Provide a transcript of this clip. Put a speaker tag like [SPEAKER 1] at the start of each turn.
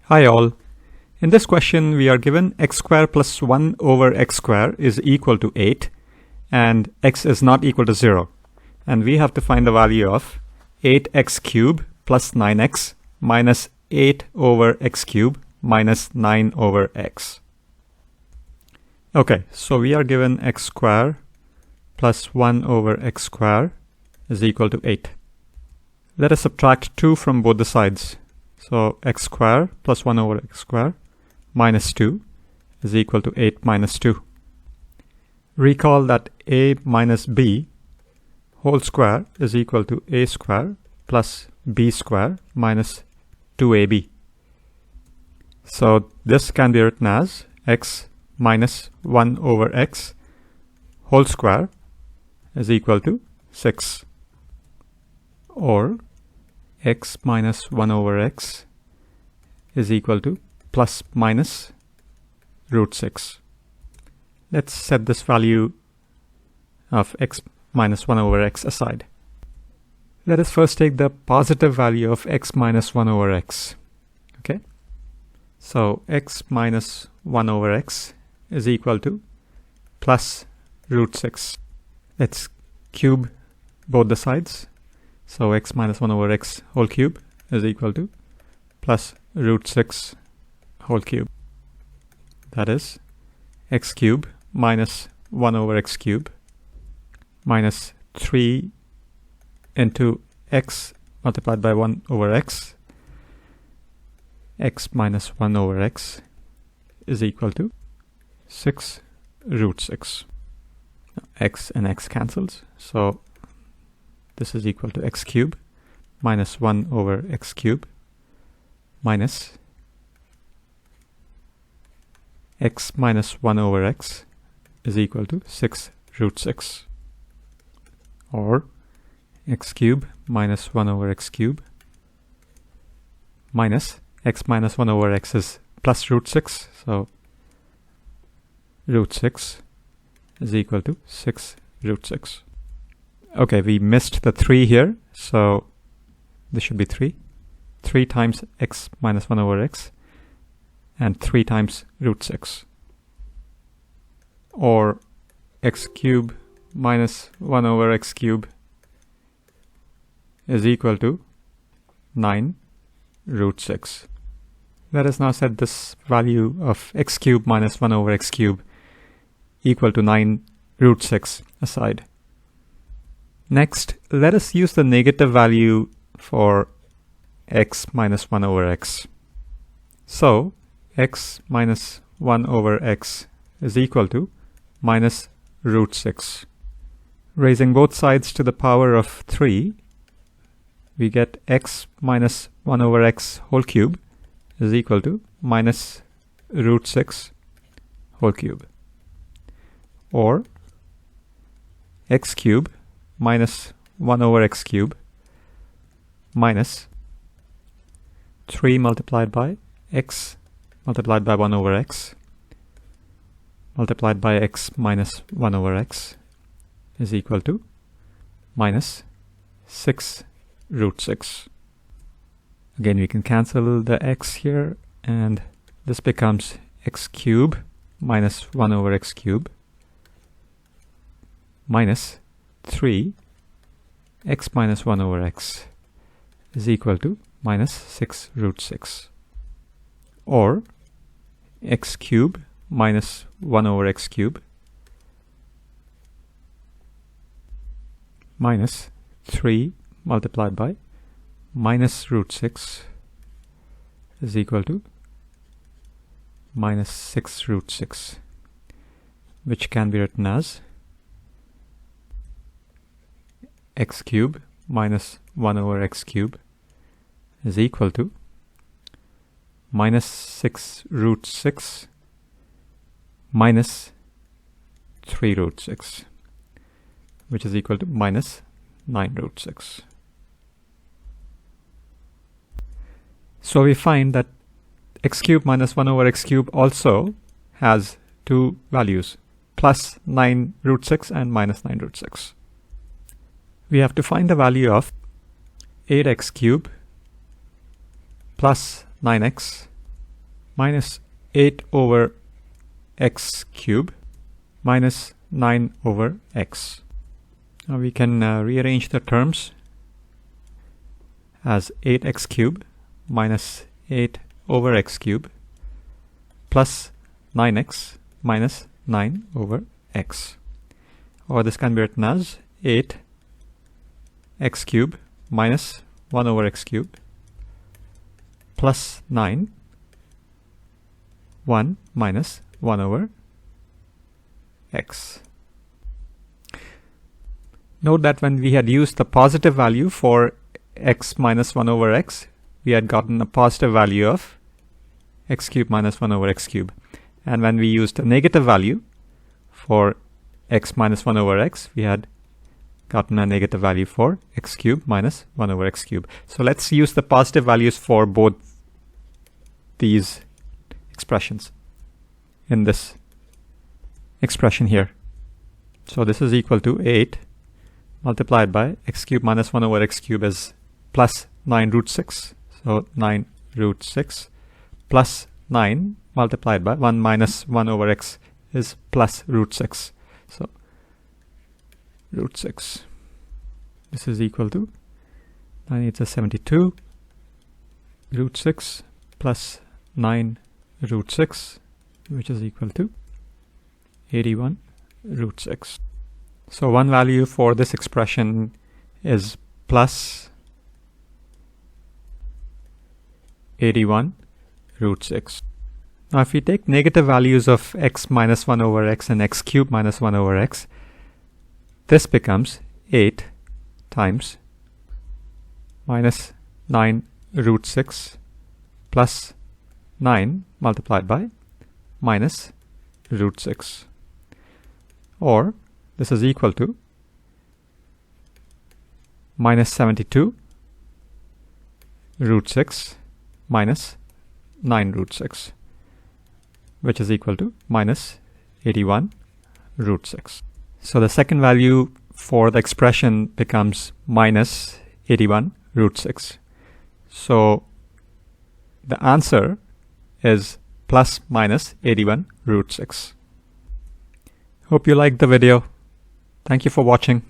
[SPEAKER 1] Hi all. In this question we are given x square plus 1 over x square is equal to 8 and x is not equal to 0. And we have to find the value of 8x cube plus 9x minus 8 over x cube minus 9 over x. Okay, so we are given x square plus 1 over x square is equal to 8. Let us subtract 2 from both the sides. So x square plus 1 over x square minus 2 is equal to 8 minus 2. Recall that a minus b whole square is equal to a square plus b square minus 2ab. So this can be written as x minus 1 over x whole square is equal to 6, or x minus 1 over x is equal to plus minus root 6. Let's set this value of x minus 1 over x aside. Let us first take the positive value of x minus 1 over x. Okay, so x minus 1 over x is equal to plus root 6. Let's cube both the sides. So x minus 1 over x whole cube is equal to plus root 6 whole cube. That is x cube minus 1 over x cube minus 3 into x multiplied by 1 over x. X minus 1 over x is equal to 6 root 6. X and x cancels. So this is equal to x cube minus 1 over x cube minus x minus 1 over x is equal to 6 root 6, or x cube minus 1 over x cube minus x minus 1 over x is plus root 6, so root 6 is equal to 6 root 6. Okay, we missed the 3 here, so this should be 3. 3 times x minus 1 over x and 3 times root 6. Or x cube minus 1 over x cube is equal to 9 root 6. Let us now set this value of x cube minus 1 over x cube equal to 9 root 6 aside. Next, let us use the negative value for x minus 1 over x. So x minus 1 over x is equal to minus root 6. Raising both sides to the power of 3, we get x minus 1 over x whole cube is equal to minus root 6 whole cube, or x cube minus 1 over x cube minus 3 multiplied by x multiplied by 1 over x multiplied by x minus 1 over x is equal to minus 6 root 6. Again, we can cancel the x here, and this becomes x cube minus 1 over x cube minus 3 x minus 1 over x is equal to minus 6 root 6, or x cube minus 1 over x cube minus 3 multiplied by minus root 6 is equal to minus 6 root 6, which can be written as x cube minus 1 over x cube is equal to minus 6 root 6 minus 3 root 6, which is equal to minus 9 root 6. So we find that x cube minus 1 over x cube also has two values, plus 9 root 6 and minus 9 root 6. We have to find the value of 8x cube plus 9x minus 8 over x cube minus 9 over x. Now we can rearrange the terms as 8x cube minus 8 over x cube plus 9x minus 9 over x. Or this can be written as 8 x cube minus 1 over x cube plus 9 1 minus 1 over x. Note that when we had used the positive value for x minus 1 over x, we had gotten a positive value of x cube minus 1 over x cube. And when we used a negative value for x minus 1 over x, we had gotten a negative value for x cube minus 1 over x cube. So let's use the positive values for both these expressions in this expression here. So this is equal to 8 multiplied by x cube minus 1 over x cube is plus 9 root 6. So 9 root 6 plus 9 multiplied by 1 minus 1 over x is plus root 6. So root 6. This is equal to 9 8 is 72 root 6 plus 9 root 6, which is equal to 81 root 6. So one value for this expression is plus 81 root 6. Now if we take negative values of x minus 1 over x and x cube minus 1 over x, this becomes 8 times minus 9 root 6 plus 9 multiplied by minus root 6. Or this is equal to minus 72 root 6 minus 9 root 6, which is equal to minus 81 root 6. So the second value for the expression becomes minus 81 root 6. So the answer is plus minus 81 root 6. Hope you liked the video. Thank you for watching.